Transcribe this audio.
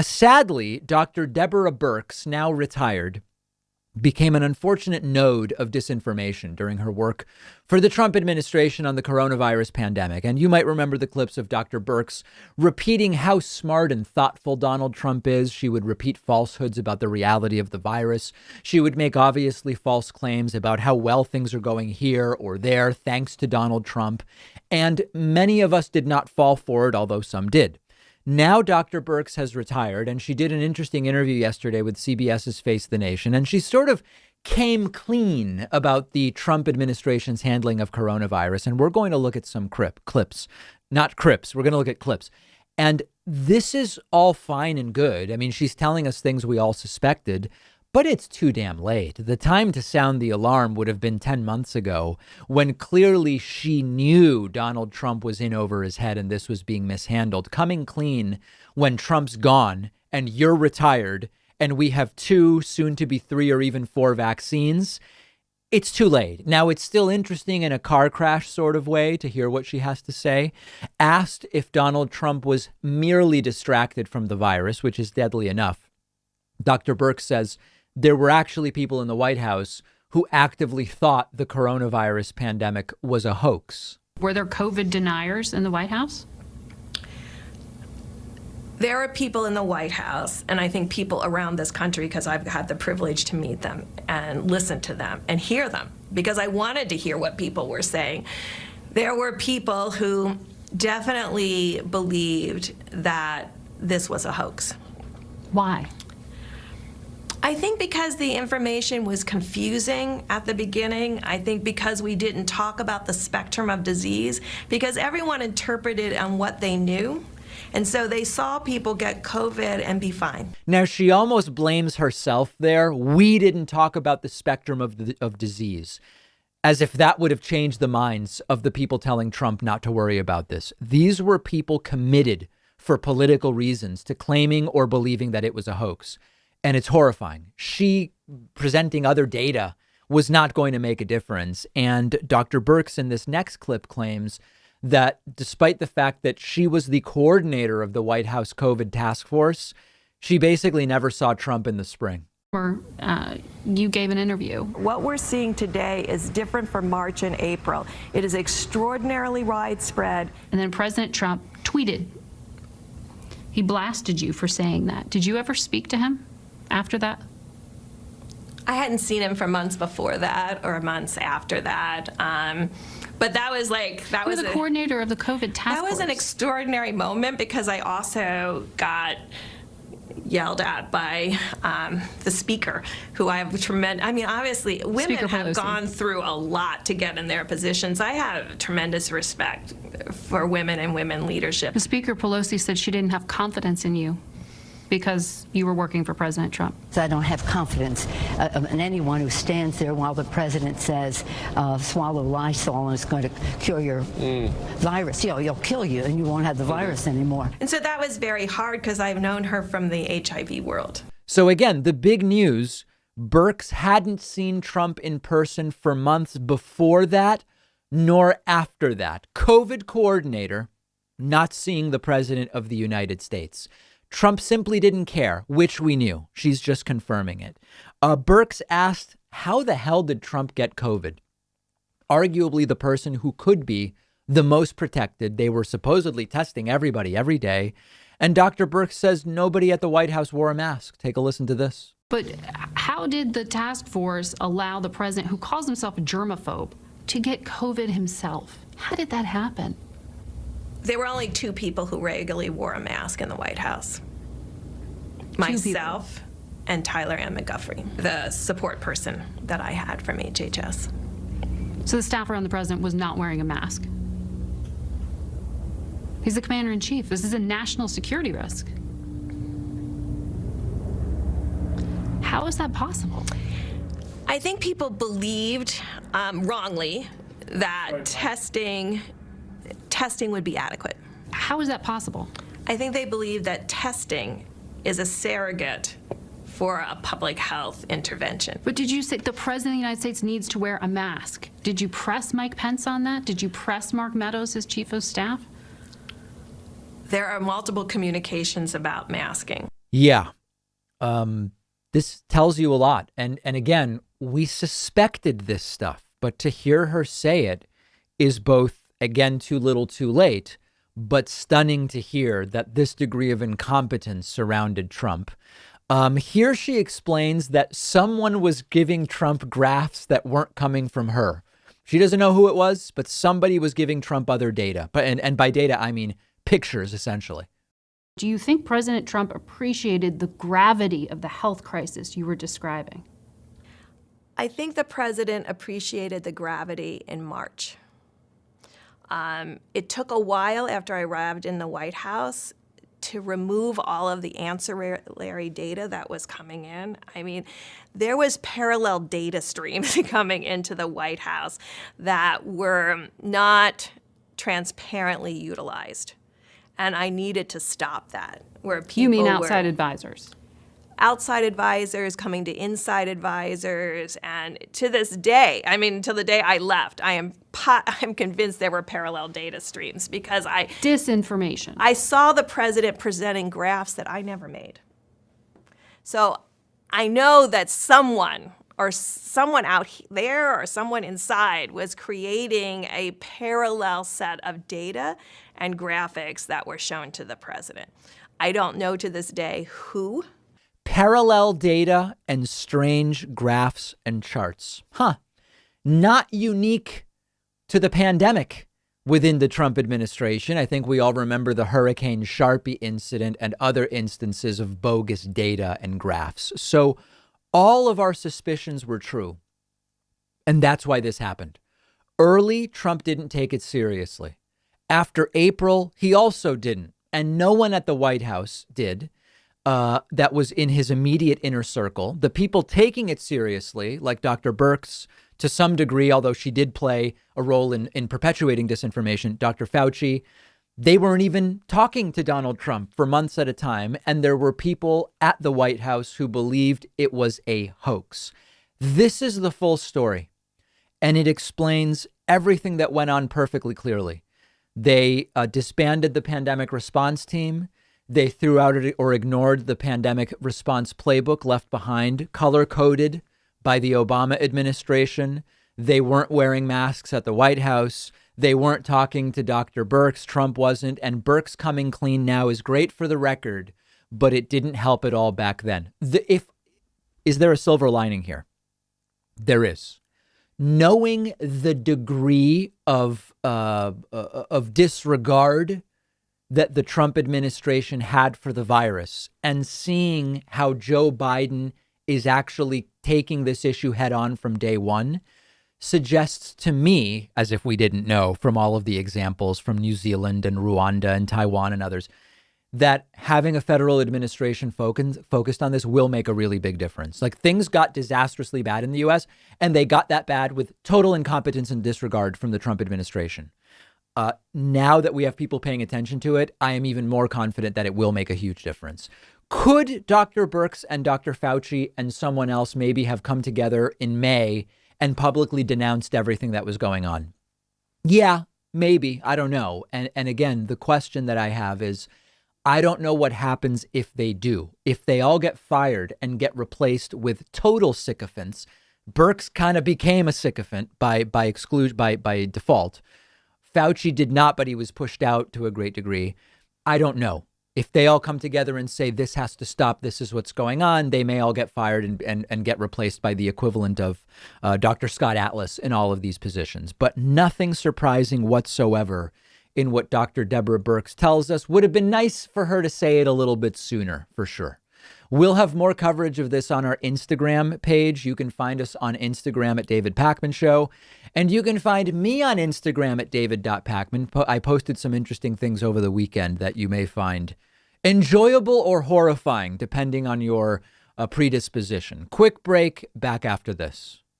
Sadly, Dr. Deborah Birx, now retired, became an unfortunate node of disinformation during her work for the Trump administration on the coronavirus pandemic. And you might remember the clips of Dr. Birx repeating how smart and thoughtful Donald Trump is. She would repeat falsehoods about the reality of the virus. She would make obviously false claims about how well things are going here or there, thanks to Donald Trump. And many of us did not fall for it, although some did. Now Dr. Birx has retired, and she did an interesting interview yesterday with CBS's Face the Nation, and she sort of came clean about the Trump administration's handling of coronavirus. And we're going to look at some clips, not crips. We're going to look at clips. And this is all fine and good. I mean, she's telling us things we all suspected, but it's too damn late. The time to sound the alarm would have been 10 months ago, when clearly she knew Donald Trump was in over his head and this was being mishandled. Coming clean when Trump's gone and you're retired and we have 2, soon to be 3 or even 4 vaccines, it's too late. Now, it's still interesting in a car crash sort of way to hear what she has to say. Asked if Donald Trump was merely distracted from the virus, which is deadly enough, Dr. Birx says there were actually people in the White House who actively thought the coronavirus pandemic was a hoax. Were there COVID deniers in the White House? There are people in the White House, and I think people around this country, because I've had the privilege to meet them and listen to them and hear them, because I wanted to hear what people were saying. There were people who definitely believed that this was a hoax. Why? I think because the information was confusing at the beginning. I think because we didn't talk about the spectrum of disease, because everyone interpreted on what they knew. And so they saw people get COVID and be fine. Now, she almost blames herself there. We didn't talk about the spectrum of disease, as if that would have changed the minds of the people telling Trump not to worry about this. These were people committed for political reasons to claiming or believing that it was a hoax. And it's horrifying. She presenting other data was not going to make a difference. And Dr. Birx in this next clip claims that despite the fact that she was the coordinator of the White House COVID task force, she basically never saw Trump in the spring. Or you gave an interview. What we're seeing today is different from March and April. It is extraordinarily widespread. And then President Trump tweeted. He blasted you for saying that. Did you ever speak to him after that? I hadn't seen him for months before that or months after that. But that was the coordinator of the COVID task force. That was an extraordinary moment because I also got yelled at by the speaker, who I have tremendous. I mean, obviously, women have gone through a lot to get in their positions. I have tremendous respect for women and women leadership. The Speaker Pelosi said she didn't have confidence in you because you were working for President Trump. I don't have confidence in anyone who stands there while the president says, swallow Lysol and it's going to cure your virus. You know, it'll kill you and you won't have the virus anymore. And so that was very hard because I've known her from the HIV world. So again, the big news, Birx hadn't seen Trump in person for months before that, nor after that. COVID coordinator, not seeing the president of the United States. Trump simply didn't care, which we knew. She's just confirming it. Birx asked, how the hell did Trump get COVID? Arguably the person who could be the most protected. They were supposedly testing everybody every day. And Dr. Birx says nobody at the White House wore a mask. Take a listen to this. But how did the task force allow the president, who calls himself a germaphobe, to get COVID himself? How did that happen? There were only 2 people who regularly wore a mask in the White House. Myself and Tyler Ann McGuffrey, the support person that I had from HHS. So the staff around the president was not wearing a mask? He's the commander-in-chief. This is a national security risk. How is that possible? I think people believed, wrongly, that testing would be adequate. How is that possible? I think they believe that testing is a surrogate for a public health intervention. But did you say the president of the United States needs to wear a mask? Did you press Mike Pence on that? Did you press Mark Meadows as chief of staff? There are multiple communications about masking. Yeah. This tells you a lot. And again, we suspected this stuff, but to hear her say it is both, again, too little too late, but stunning to hear that this degree of incompetence surrounded Trump. Here she explains that someone was giving Trump graphs that weren't coming from her. She doesn't know who it was, but somebody was giving Trump other data. And by data, I mean pictures, essentially. Do you think President Trump appreciated the gravity of the health crisis you were describing? I think the president appreciated the gravity in March. It took a while after I arrived in the White House to remove all of the ancillary data that was coming in. I mean, there was parallel data streams coming into the White House that were not transparently utilized. And I needed to stop that. Where people You mean outside advisors? Outside advisors coming to inside advisors, and to this day, I mean, till the day I left, I'm convinced there were parallel data streams because Disinformation. I saw the president presenting graphs that I never made. So I know that someone out there or someone inside was creating a parallel set of data and graphics that were shown to the president. I don't know to this day who. Parallel data and strange graphs and charts. Not unique to the pandemic within the Trump administration. I think we all remember the Hurricane Sharpie incident and other instances of bogus data and graphs. So all of our suspicions were true. And that's why this happened. Early, Trump didn't take it seriously. After April, he also didn't. And no one at the White House did. That was in his immediate inner circle. The people taking it seriously, like Dr. Birx, to some degree, although she did play a role in perpetuating disinformation, Dr. Fauci, they weren't even talking to Donald Trump for months at a time. And there were people at the White House who believed it was a hoax. This is the full story. And it explains everything that went on perfectly clearly. They disbanded the pandemic response team. They threw out or ignored the pandemic response playbook left behind, color-coded by the Obama administration. They weren't wearing masks at the White House. They weren't talking to Dr. Birx. Trump wasn't. And Birx coming clean now is great for the record, but it didn't help at all back then. Is there a silver lining here? There is. Knowing the degree of disregard that the Trump administration had for the virus and seeing how Joe Biden is actually taking this issue head on from day one suggests to me, as if we didn't know from all of the examples from New Zealand and Rwanda and Taiwan and others, that having a federal administration focused on this will make a really big difference. Like, things got disastrously bad in the U.S. and they got that bad with total incompetence and disregard from the Trump administration. Now that we have people paying attention to it, I am even more confident that it will make a huge difference. Could Dr. Birx and Dr. Fauci and someone else maybe have come together in May and publicly denounced everything that was going on? Yeah, maybe. I don't know. And again, the question that I have is, I don't know what happens if they do. If they all get fired and get replaced with total sycophants. Birx kind of became a sycophant by default. Fauci did not, but he was pushed out to a great degree. I don't know. If they all come together and say this has to stop, this is what's going on, they may all get fired and get replaced by the equivalent of Dr. Scott Atlas in all of these positions. But nothing surprising whatsoever in what Dr. Deborah Birx tells us. Would have been nice for her to say it a little bit sooner, for sure. We'll have more coverage of this on our Instagram page. You can find us on Instagram at David Pakman Show. And you can find me on Instagram at david.pakman. I posted some interesting things over the weekend that you may find enjoyable or horrifying, depending on your predisposition. Quick break, back after this.